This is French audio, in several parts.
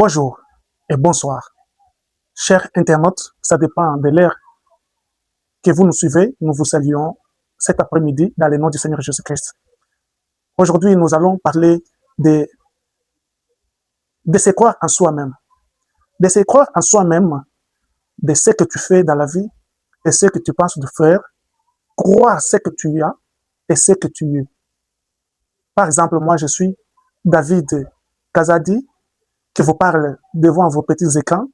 Bonjour et bonsoir. Chers internautes, ça dépend de l'heure que vous nous suivez. Nous vous saluons cet après-midi dans le nom du Seigneur Jésus-Christ. Aujourd'hui, nous allons parler de se croire en soi-même. De se croire en soi-même, de ce que tu fais dans la vie et ce que tu penses de faire. Croire ce que tu as et ce que tu es. Par exemple, moi, je suis David Kazadi, qui vous parle devant vos petits écrans.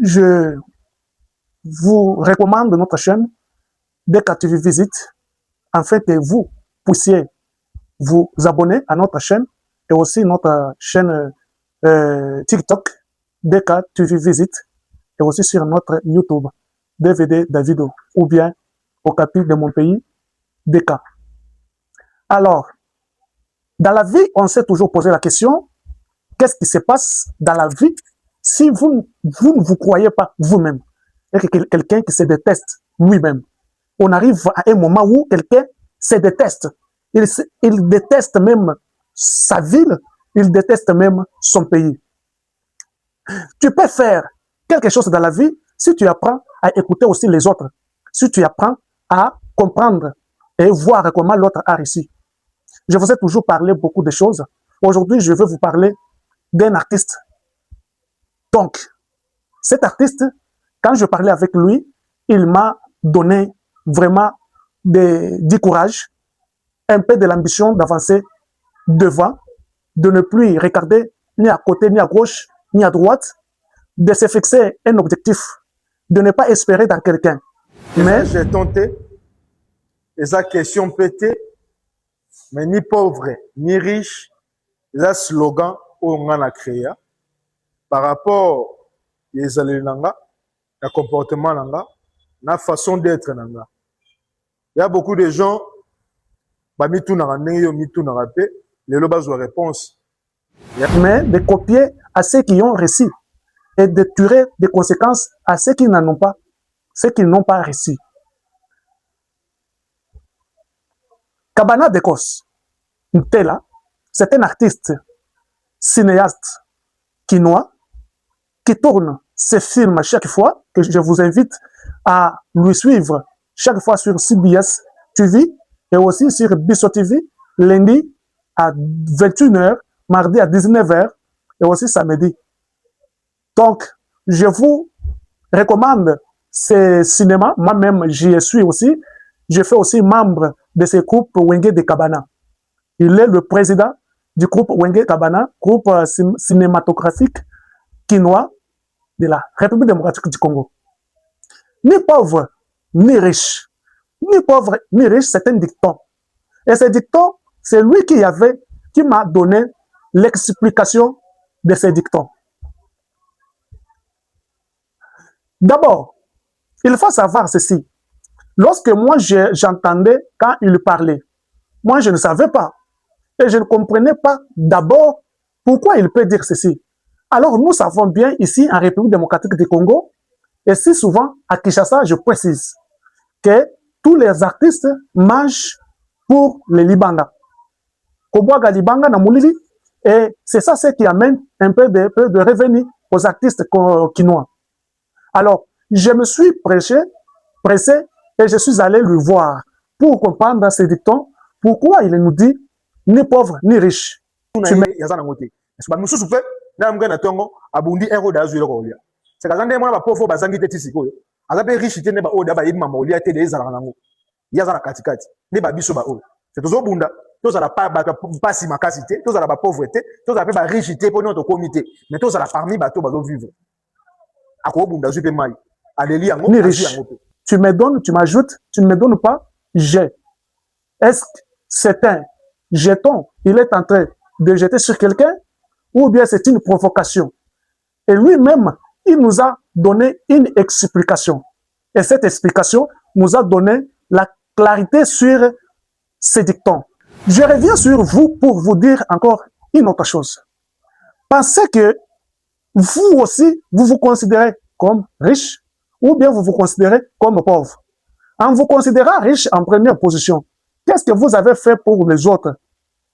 Je vous recommande notre chaîne dès que tu visites, afin que vous puissiez vous abonner à notre chaîne et aussi notre chaîne TikTok dès que tu visites et aussi sur notre YouTube DVD Davido ou bien au Capi de mon pays DK. Alors, dans la vie, on s'est toujours posé la question, qu'est-ce qui se passe dans la vie si vous ne vous croyez pas vous-même et que quelqu'un qui se déteste lui-même. On arrive à un moment où quelqu'un se déteste. Il déteste même sa ville, il déteste même son pays. Tu peux faire quelque chose dans la vie si tu apprends à écouter aussi les autres, si tu apprends à comprendre et voir comment l'autre a réussi. Je vous ai toujours parlé beaucoup de choses. Aujourd'hui, je veux vous parler d'un artiste. Donc, cet artiste, quand je parlais avec lui, il m'a donné vraiment du courage, un peu de l'ambition d'avancer devant, de ne plus regarder ni à côté, ni à gauche, ni à droite, de se fixer un objectif, de ne pas espérer dans quelqu'un. Mais j'ai tenté, et sa question pété, mais ni pauvre, ni riche, la slogan on a créé par rapport les alénanga, le comportement nanga, la façon d'être nanga. Il y a beaucoup de gens, bah mi tout n'a mi tout n'a rapé, les lobas ont réponse. Mais de copier à ceux qui ont réussi et de tirer des conséquences à ceux qui n'en ont pas, ceux qui n'ont pas réussi. Kabana Dekos, Ntela, c'est un artiste cinéaste quinois qui tourne ses films chaque fois, que je vous invite à lui suivre chaque fois sur CBS TV et aussi sur Bisso TV, lundi à 21h, mardi à 19h et aussi samedi. Donc, je vous recommande ce cinéma. Moi-même, j'y suis aussi. Je fais aussi membre de ce groupe Wenge de Kabana. Il est le président du groupe Wenge Kabana, groupe cinématographique quinois de la République démocratique du Congo. Ni pauvre, ni riche. Ni pauvre, ni riche, c'est un dicton. Et ce dicton, c'est lui qui m'a donné l'explication de ce dicton. D'abord, il faut savoir ceci. Lorsque moi j'entendais quand il parlait, moi je ne savais pas. Et je ne comprenais pas d'abord pourquoi il peut dire ceci. Alors nous savons bien ici en République démocratique du Congo, et si souvent à Kinshasa, je précise, que tous les artistes mangent pour les Libanga. Koboaga Libanga na Moulili, et c'est ça ce qui amène un peu de revenus aux artistes quinois. Alors, je me suis pressé et je suis allé le voir pour comprendre ces dictons, pourquoi il nous dit ni pauvre ni riche. C'est quand même pas pauvre bazangi te tisiko. Azabe riche te ne ba oda ba yima maolia te des ala nango. Ya za katikati. Ne ba biso ba o. C'est toujours bunda. To za pas pas si makasi te, to za ba pauvreté, to za ba riche te pour notre comité. Mais to za parmi bato bazo vivre. Ako bunda zupe mai. Aleli yango ni riche. Tu me donnes, tu m'ajoutes, tu ne me donnes pas, j'ai. Est-ce que c'est un jeton, il est en train de jeter sur quelqu'un, ou bien c'est une provocation? Et lui-même, il nous a donné une explication. Et cette explication nous a donné la clarité sur ces dictons. Je reviens sur vous pour vous dire encore une autre chose. Pensez que vous aussi, vous vous considérez comme riche ou bien vous vous considérez comme pauvre. En vous considérant riche en première position, qu'est-ce que vous avez fait pour les autres?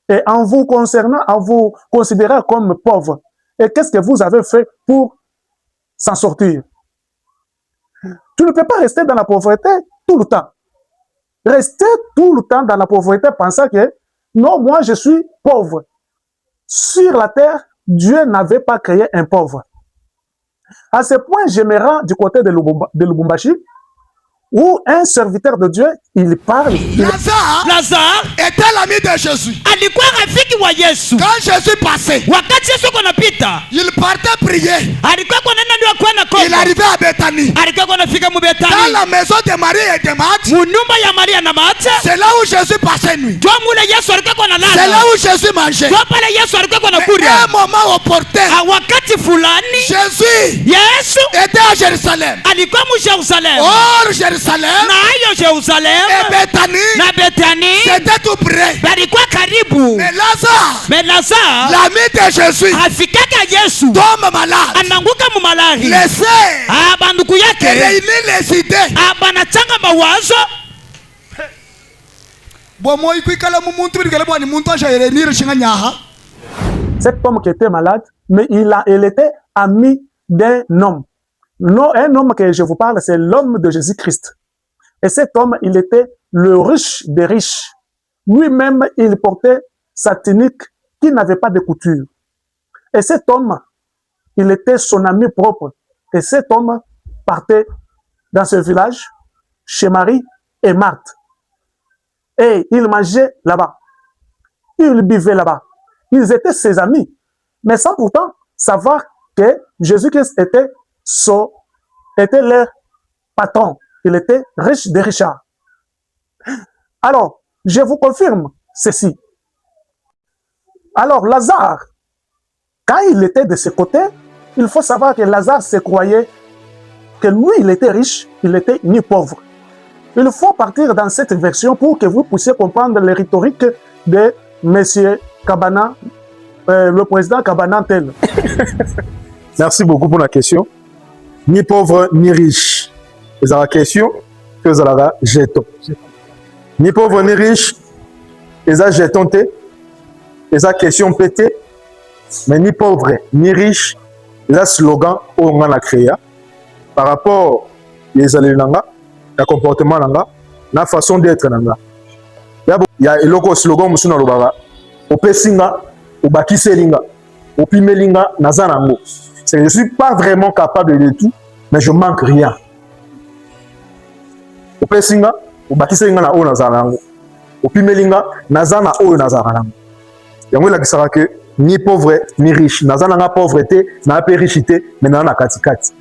Et en vous concernant, en vous considérant comme pauvre, Et qu'est-ce que vous avez fait pour s'en sortir? Tu ne peux pas rester dans la pauvreté tout le temps. Rester tout le temps dans la pauvreté pensant que non, moi je suis pauvre. Sur la terre, Dieu n'avait pas créé un pauvre. À ce point, je me rends du côté de Lubumbashi, où un serviteur de Dieu, il parle. Lazare était l'ami de Jésus. alikuwa rafiki wa Yesu. Quand Jésus passait, Wakati Yesu konapita, il partait prier. alikuwa kwenda ndio kwenda Il kombo. arrivait à Bethanie. Alikuwa konafika mu Dans Betani. la maison de Marie et de Marthe, Munyumba ya Maria na Martha. c'est là où Jésus passait nuit. Ndio mule Yesu alikuwa konalala. C'est là où Jésus mangeait. Ndio pale Yesu alikuwa Mais konakuria. à un moment opportun, Wakati fulani Jésus Yesu était à Jérusalem. alikuwa mu Jerusalem. Or, Jérusalem Na hiyo Jerusalem et Bethanie, na Betani c'était tout près. balikuwa karibu. Mais Lazare, Mais Lazare l'ami de Jésus, afikaka Yesu tombe malade. ananguka mu malari. Laissez Banduku et yake réunir les idées. banachanga mawazo. Cet homme qui était malade, mais il était ami d'un homme. Non, un homme que je vous parle, c'est l'homme de Jésus-Christ. Et cet homme, il était le riche des riches. Lui-même, il portait sa tunique qui n'avait pas de couture. Et cet homme, il était son ami propre. Et cet homme partait dans ce village, chez Marie et Marthe. Et il mangeait là-bas. Il buvait là-bas. Ils étaient ses amis. Mais sans pourtant savoir que Jésus-Christ était leur patron. Il était riche des richards. Alors, je vous confirme ceci. Alors, Lazare, quand il était de ce côté, il faut savoir que Lazare se croyait que lui, il était riche, il n'était ni pauvre. Il faut partir dans cette version pour que vous puissiez comprendre les rhétoriques de M. Kabana, le président Kabana tel. Merci beaucoup pour la question. Ni pauvre, ni riche. C'est la question que vous allez jeter. Ni pauvre, ni riche. C'est la jeton. C'est la question pété. Mais ni pauvre, ni riche. C'est le slogan qu'on a créé. Par rapport aux alliés, le comportement, la façon d'être. Il y a un slogan qui est au Pessinga, au Bakiselinga, au Pimelinga, Nazanango. Je ne suis pas vraiment capable de tout, mais je manque rien. Au Pessinga, au Bakiselinga, na o Nazanango. Au Pimelinga, Nazana o Nazanango. Il y a un que ni pauvre ni riche. Nazana pauvreté, na richité, mais na katikati.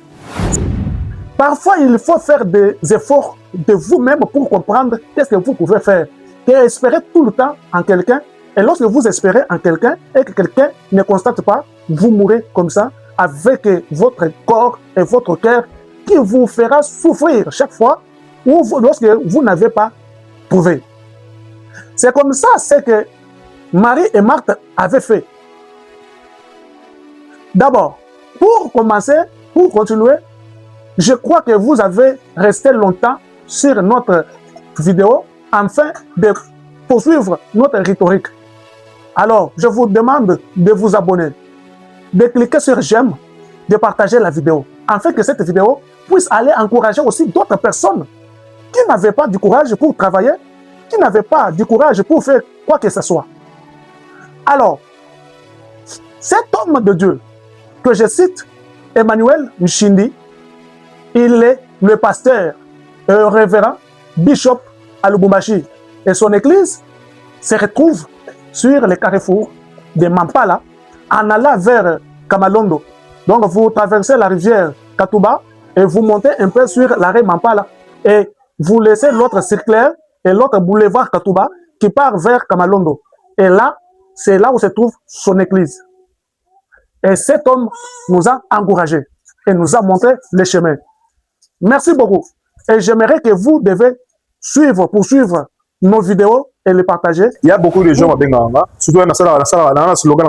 Parfois, il faut faire des efforts de vous-même pour comprendre qu'est-ce que vous pouvez faire. Et espérer tout le temps en quelqu'un. Et lorsque vous espérez en quelqu'un et que quelqu'un ne constate pas, vous mourrez comme ça avec votre corps et votre cœur qui vous fera souffrir chaque fois lorsque vous n'avez pas trouvé. C'est comme ça, c'est que Marie et Marthe avaient fait. D'abord, pour commencer, pour continuer, je crois que vous avez resté longtemps sur notre vidéo afin de poursuivre notre rhétorique. Alors, je vous demande de vous abonner, de cliquer sur j'aime, de partager la vidéo, afin que cette vidéo puisse aller encourager aussi d'autres personnes qui n'avaient pas du courage pour travailler, qui n'avaient pas du courage pour faire quoi que ce soit. Alors, cet homme de Dieu que je cite, Emmanuel Nchindi, il est le pasteur et le révérend bishop à Lubumbashi. Et son église se retrouve sur le carrefour de Mampala en allant vers Kamalondo. Donc vous traversez la rivière Katuba et vous montez un peu sur l'arrêt Mampala et vous laissez l'autre circulaire et l'autre boulevard Katuba qui part vers Kamalondo. Et là, c'est là où se trouve son église. Et cet homme nous a encouragés et nous a montré le chemin. Merci beaucoup. Et j'aimerais que vous devez poursuivre nos vidéos et les partager. Il y a beaucoup de gens qui ont surtout dans la slogan,